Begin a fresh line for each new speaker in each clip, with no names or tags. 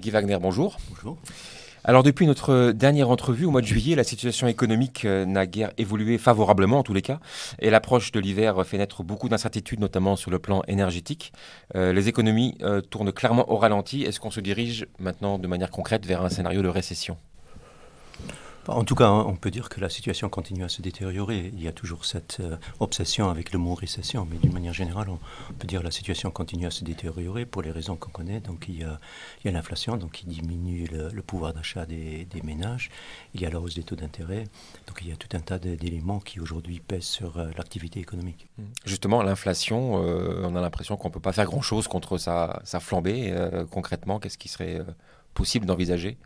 Guy Wagner, bonjour.
Bonjour.
Alors depuis notre dernière entrevue au mois de juillet, la situation économique n'a guère évolué favorablement en tous les cas. Et l'approche de l'hiver fait naître beaucoup d'incertitudes, notamment sur le plan énergétique. Les économies tournent clairement au ralenti. Est-ce qu'on se dirige maintenant de manière concrète vers un scénario de récession ?
En tout cas, on peut dire que la situation continue à se détériorer. Il y a toujours cette obsession avec le mot récession, mais d'une manière générale, on peut dire que la situation continue à se détériorer pour les raisons qu'on connaît. Donc il y a l'inflation, donc qui diminue le pouvoir d'achat des ménages. Il y a la hausse des taux d'intérêt. Donc il y a tout un tas d'éléments qui aujourd'hui pèsent sur l'activité économique.
Justement, l'inflation, on a l'impression qu'on ne peut pas faire grand-chose contre sa flambée. Concrètement, qu'est-ce qui serait possible d'envisager ?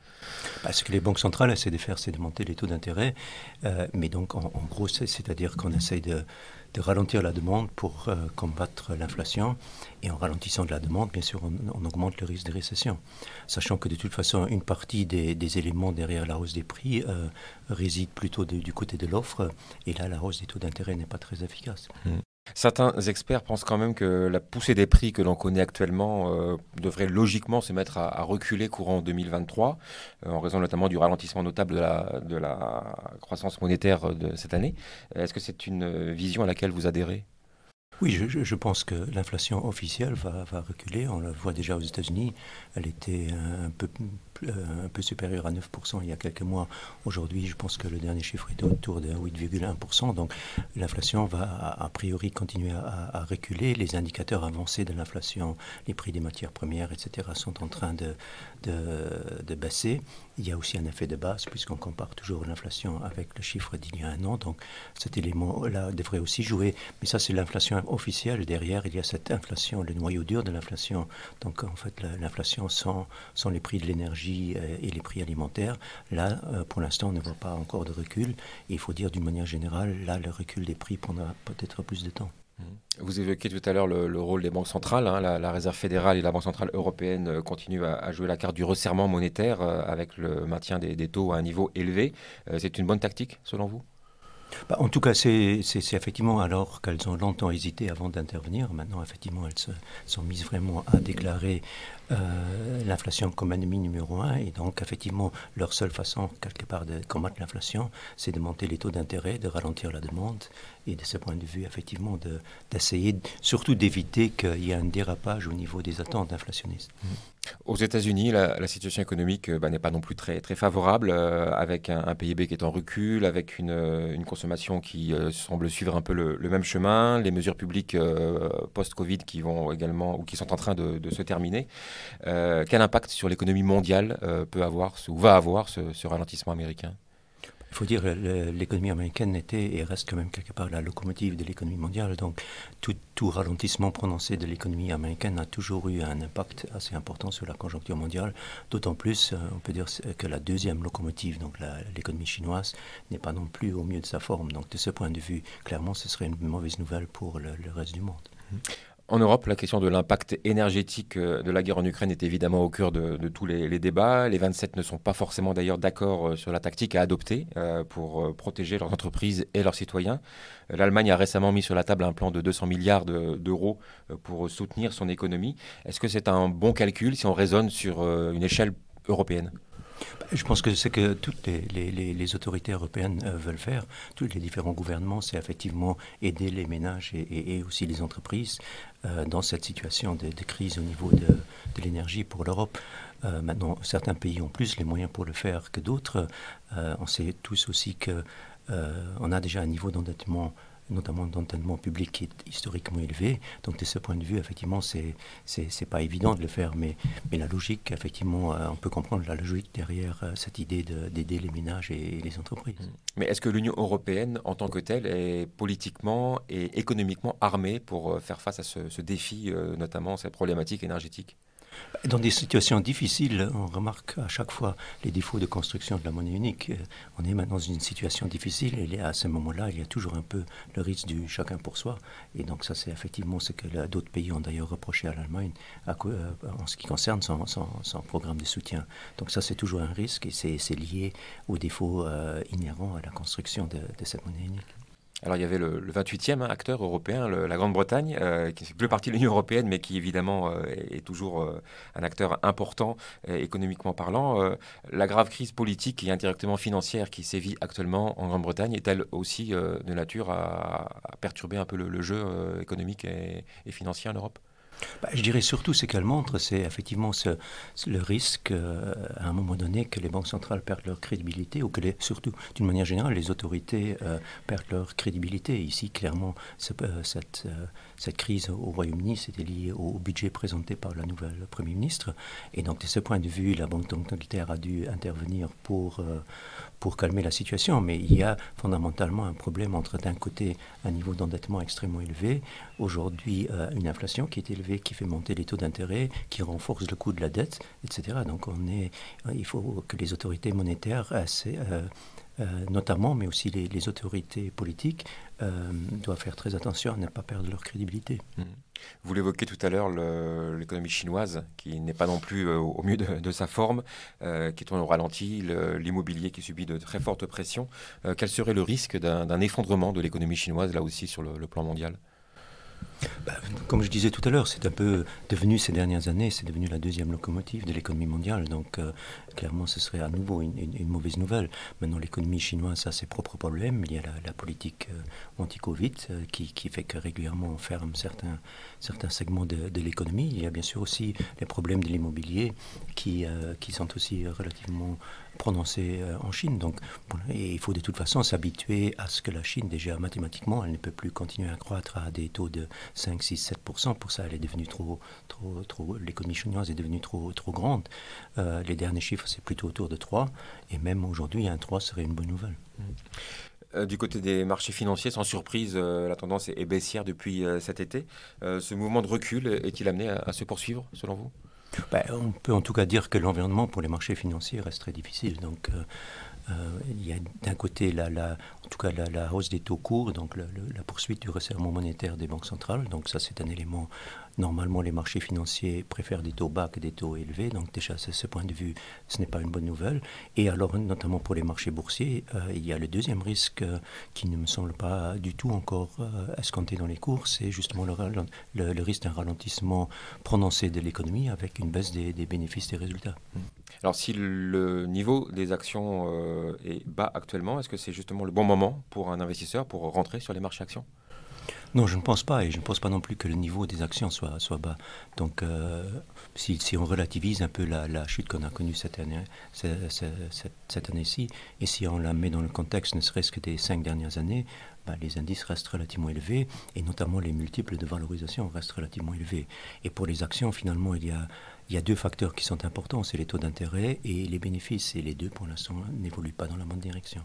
Ce que les banques centrales essaient de faire, c'est de monter les taux d'intérêt. Mais donc, en gros, c'est-à-dire qu'on essaye de ralentir la demande pour combattre l'inflation. Et en ralentissant de la demande, bien sûr, on augmente le risque de récession. Sachant que de toute façon, une partie des éléments derrière la hausse des prix réside plutôt du côté de l'offre. Et là, la hausse des taux d'intérêt n'est pas très efficace.
Certains experts pensent quand même que la poussée des prix que l'on connaît actuellement devrait logiquement se mettre à reculer courant 2023, en raison notamment du ralentissement notable de la croissance monétaire de cette année. Est-ce que c'est une vision à laquelle vous adhérez ?
Oui, je pense que l'inflation officielle va reculer. On la voit déjà aux États-Unis. Elle était un peu supérieure à 9% il y a quelques mois. Aujourd'hui, je pense que le dernier chiffre est autour de 8,1%. Donc l'inflation va a priori continuer à reculer. Les indicateurs avancés de l'inflation, les prix des matières premières, etc., sont en train de baisser. Il y a aussi un effet de base puisqu'on compare toujours l'inflation avec le chiffre d'il y a un an. Donc cet élément-là devrait aussi jouer. Mais ça, c'est l'inflation officielle. Derrière, il y a cette inflation, le noyau dur de l'inflation. Donc en fait, l'inflation sans les prix de l'énergie et les prix alimentaires. Là, pour l'instant, on ne voit pas encore de recul. Et il faut dire d'une manière générale, là, le recul des prix prendra peut-être plus de temps.
Vous évoquiez tout à l'heure le rôle des banques centrales. La Réserve fédérale et la Banque centrale européenne continuent à jouer la carte du resserrement monétaire avec le maintien des taux à un niveau élevé. C'est une bonne tactique, selon vous ?
En tout cas, c'est effectivement alors qu'elles ont longtemps hésité avant d'intervenir. Maintenant, effectivement, elles se sont mises vraiment à déclarer l'inflation comme ennemi numéro un. Et donc, effectivement, leur seule façon, quelque part, de combattre l'inflation, c'est de monter les taux d'intérêt, de ralentir la demande. Et de ce point de vue, effectivement, d'essayer surtout d'éviter qu'il y ait un dérapage au niveau des attentes inflationnistes.
Aux États-Unis, la situation économique n'est pas non plus très, très favorable, avec un PIB qui est en recul, avec une consommation qui semble suivre un peu le même chemin, les mesures publiques post-Covid qui vont également ou qui sont en train de se terminer. Quel impact sur l'économie mondiale peut avoir ou va avoir ce ralentissement américain ?
Il faut dire que l'économie américaine était et reste quand même quelque part la locomotive de l'économie mondiale. Donc tout ralentissement prononcé de l'économie américaine a toujours eu un impact assez important sur la conjoncture mondiale. D'autant plus, on peut dire que la deuxième locomotive, donc l'économie chinoise, n'est pas non plus au mieux de sa forme. Donc de ce point de vue, clairement, ce serait une mauvaise nouvelle pour le reste du monde.
En Europe, la question de l'impact énergétique de la guerre en Ukraine est évidemment au cœur de tous les débats. Les 27 ne sont pas forcément d'ailleurs d'accord sur la tactique à adopter pour protéger leurs entreprises et leurs citoyens. L'Allemagne a récemment mis sur la table un plan de 200 milliards d'euros pour soutenir son économie. Est-ce que c'est un bon calcul si on raisonne sur une échelle européenne ?
Je pense que c'est que toutes les autorités européennes veulent faire, tous les différents gouvernements, c'est effectivement aider les ménages et aussi les entreprises dans cette situation de crise au niveau de l'énergie pour l'Europe. Maintenant, certains pays ont plus les moyens pour le faire que d'autres. On sait tous aussi qu'on a déjà un niveau d'endettement, notamment d'endettement public qui est historiquement élevé. Donc de ce point de vue, effectivement, c'est pas évident de le faire, mais la logique, effectivement, on peut comprendre la logique derrière cette idée d'aider les ménages et les entreprises.
Mais est-ce que l'Union européenne, en tant que telle, est politiquement et économiquement armée pour faire face à ce défi, notamment cette problématique énergétique ?
Dans des situations difficiles, on remarque à chaque fois les défauts de construction de la monnaie unique. On est maintenant dans une situation difficile et à ce moment-là, il y a toujours un peu le risque du chacun pour soi. Et donc ça, c'est effectivement ce que d'autres pays ont d'ailleurs reproché à l'Allemagne en ce qui concerne son programme de soutien. Donc ça, c'est toujours un risque et c'est lié aux défauts inhérents à la construction de cette monnaie unique.
Alors il y avait le 28e acteur européen, la Grande-Bretagne, qui ne fait plus partie de l'Union européenne, mais qui évidemment est toujours un acteur important économiquement parlant. La grave crise politique et indirectement financière qui sévit actuellement en Grande-Bretagne est-elle aussi de nature à perturber un peu le jeu économique et financier en Europe?
Je dirais surtout ce qu'elle montre, c'est effectivement le risque, à un moment donné, que les banques centrales perdent leur crédibilité, ou que surtout, d'une manière générale, les autorités perdent leur crédibilité. Ici, clairement, cette crise au Royaume-Uni, c'était lié au budget présenté par la nouvelle Premier ministre. Et donc, de ce point de vue, la Banque d'Angleterre a dû intervenir pour calmer la situation. Mais il y a fondamentalement un problème entre, d'un côté, un niveau d'endettement extrêmement élevé, aujourd'hui une inflation qui est élevée, qui fait monter les taux d'intérêt, qui renforce le coût de la dette, etc. Donc il faut que les autorités monétaires, notamment, mais aussi les autorités politiques, doivent faire très attention à ne pas perdre leur crédibilité.
Vous l'évoquiez tout à l'heure, l'économie chinoise, qui n'est pas non plus au mieux de sa forme, qui tourne au ralenti, l'immobilier qui subit de très fortes pressions. Quel serait le risque d'un effondrement de l'économie chinoise, là aussi, sur le plan mondial?
Comme je disais tout à l'heure, c'est un peu devenu ces dernières années, c'est devenu la deuxième locomotive de l'économie mondiale. Donc clairement, ce serait à nouveau une mauvaise nouvelle. Maintenant, l'économie chinoise a ses propres problèmes. Il y a la politique anti-Covid qui fait que régulièrement on ferme certains segments de l'économie. Il y a bien sûr aussi les problèmes de l'immobilier qui sont aussi relativement prononcés en Chine. Donc, et il faut de toute façon s'habituer à ce que la Chine, déjà mathématiquement, elle ne peut plus continuer à croître à des taux de 5, 6, 7%. Pour ça, elle est devenue l'économie chinoise est devenue trop grande. Les derniers chiffres, c'est plutôt autour de 3. Et même aujourd'hui, un 3 serait une bonne nouvelle.
Du côté des marchés financiers, sans surprise, la tendance est baissière depuis cet été. Ce mouvement de recul est-il amené à se poursuivre, selon vous?
On peut en tout cas dire que l'environnement pour les marchés financiers reste très difficile. Donc, il y a d'un côté en tout cas la hausse des taux courts, donc la poursuite du resserrement monétaire des banques centrales. Donc ça, c'est un élément. Normalement, les marchés financiers préfèrent des taux bas que des taux élevés. Donc déjà, de ce point de vue, ce n'est pas une bonne nouvelle. Et alors, notamment pour les marchés boursiers, il y a le deuxième risque qui ne me semble pas du tout encore escompté dans les cours, c'est justement le risque d'un ralentissement prononcé de l'économie avec une baisse des bénéfices des résultats.
Alors, si le niveau des actions est bas actuellement, est-ce que c'est justement le bon moment pour un investisseur pour rentrer sur les marchés actions?
Non, je ne pense pas, et je ne pense pas non plus que le niveau des actions soit bas. Donc, si on relativise un peu la chute qu'on a connue cette année-ci, et si on la met dans le contexte ne serait-ce que des 5 dernières années, les indices restent relativement élevés, et notamment les multiples de valorisation restent relativement élevés. Et pour les actions, finalement, il y a deux facteurs qui sont importants, c'est les taux d'intérêt et les bénéfices, et les deux, pour l'instant, n'évoluent pas dans la bonne direction.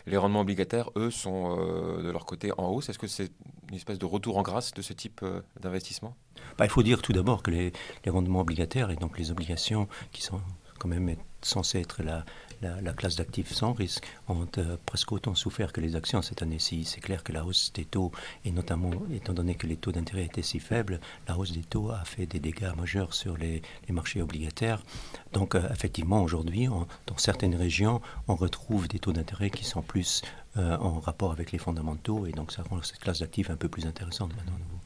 Les rendements obligataires, eux, sont de leur côté en hausse. Est-ce que c'est une espèce de retour en grâce de ce type d'investissement?
Il faut dire tout d'abord que les rendements obligataires, et donc les obligations qui sont quand même censées être la classe d'actifs sans risque, ont presque autant souffert que les actions cette année-ci. C'est clair que la hausse des taux, et notamment étant donné que les taux d'intérêt étaient si faibles, la hausse des taux a fait des dégâts majeurs sur les marchés obligataires. Donc effectivement, aujourd'hui, dans certaines régions, on retrouve des taux d'intérêt qui sont plus en rapport avec les fondamentaux, et donc ça rend cette classe d'actifs un peu plus intéressante maintenant à nouveau.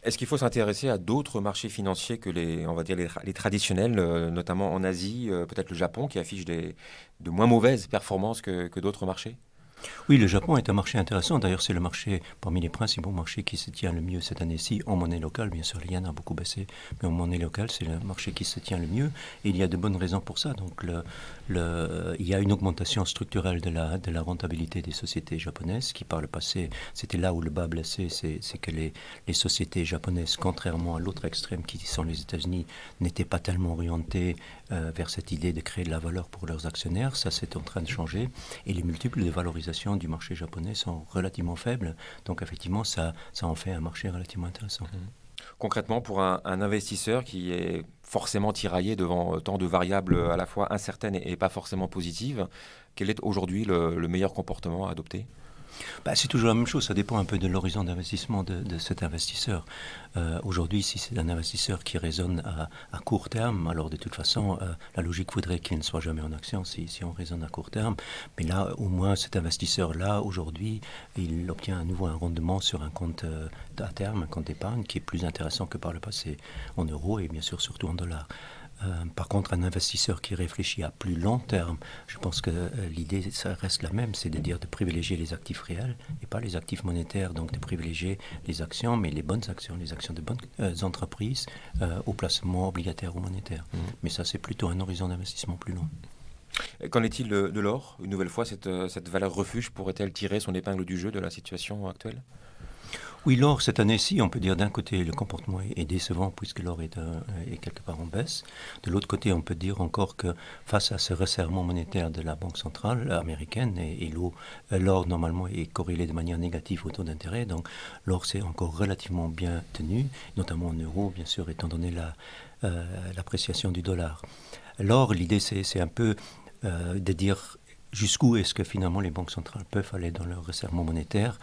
Est-ce qu'il faut s'intéresser à d'autres marchés financiers que on va dire les traditionnels, notamment en Asie, peut-être le Japon, qui affiche de moins mauvaises performances que d'autres marchés?
Oui, le Japon est un marché intéressant. D'ailleurs, c'est le marché parmi les principaux marchés qui se tient le mieux cette année-ci en monnaie locale. Bien sûr, le yen a beaucoup baissé, mais en monnaie locale, c'est le marché qui se tient le mieux. Et il y a de bonnes raisons pour ça. Donc, il y a une augmentation structurelle de la rentabilité des sociétés japonaises, qui par le passé, c'était là où le bas blessé, c'est que les sociétés japonaises, contrairement à l'autre extrême qui sont les États-Unis, n'étaient pas tellement orientées vers cette idée de créer de la valeur pour leurs actionnaires. Ça, c'est en train de changer. Et les multiples de valorisation du marché japonais sont relativement faibles. Donc effectivement, ça en fait un marché relativement intéressant.
Concrètement, pour un investisseur qui est forcément tiraillé devant tant de variables à la fois incertaines et pas forcément positives, quel est aujourd'hui le meilleur comportement à adopter?
C'est toujours la même chose, ça dépend un peu de l'horizon d'investissement de cet investisseur. Aujourd'hui, si c'est un investisseur qui raisonne à court terme, alors de toute façon, la logique voudrait qu'il ne soit jamais en action si on raisonne à court terme. Mais là, au moins, cet investisseur-là, aujourd'hui, il obtient à nouveau un rendement sur un compte à terme, un compte d'épargne, qui est plus intéressant que par le passé en euros et bien sûr surtout en dollars. Par contre, un investisseur qui réfléchit à plus long terme, je pense que l'idée, ça reste la même, c'est de dire de privilégier les actifs réels et pas les actifs monétaires, donc de privilégier les actions, mais les bonnes actions, les actions de bonnes entreprises au placement obligataire ou monétaire. Mais ça, c'est plutôt un horizon d'investissement plus long.
Qu'en est-il de l'or? Une nouvelle fois, cette valeur refuge pourrait-elle tirer son épingle du jeu de la situation actuelle?
Oui, l'or, cette année-ci, on peut dire d'un côté, le comportement est décevant puisque l'or est quelque part en baisse. De l'autre côté, on peut dire encore que face à ce resserrement monétaire de la Banque centrale américaine, et l'or normalement est corrélé de manière négative au taux d'intérêt, donc l'or s'est encore relativement bien tenu, notamment en euros, bien sûr, étant donné l'appréciation du dollar. L'or, l'idée, c'est un peu de dire jusqu'où est-ce que finalement les banques centrales peuvent aller dans leur resserrement monétaire.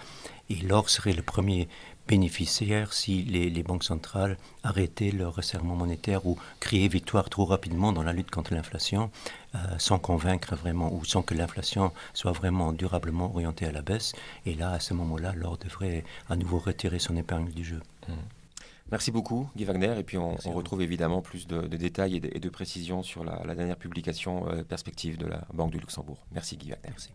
Et l'or serait le premier bénéficiaire si les banques centrales arrêtaient leur resserrement monétaire ou criaient victoire trop rapidement dans la lutte contre l'inflation sans convaincre vraiment ou sans que l'inflation soit vraiment durablement orientée à la baisse. Et là, à ce moment-là, l'or devrait à nouveau retirer son épingle du jeu.
Merci beaucoup, Guy Wagner. Et puis on retrouve évidemment plus de détails et de précisions sur la dernière publication perspective de la Banque du Luxembourg. Merci, Guy Wagner.
Merci.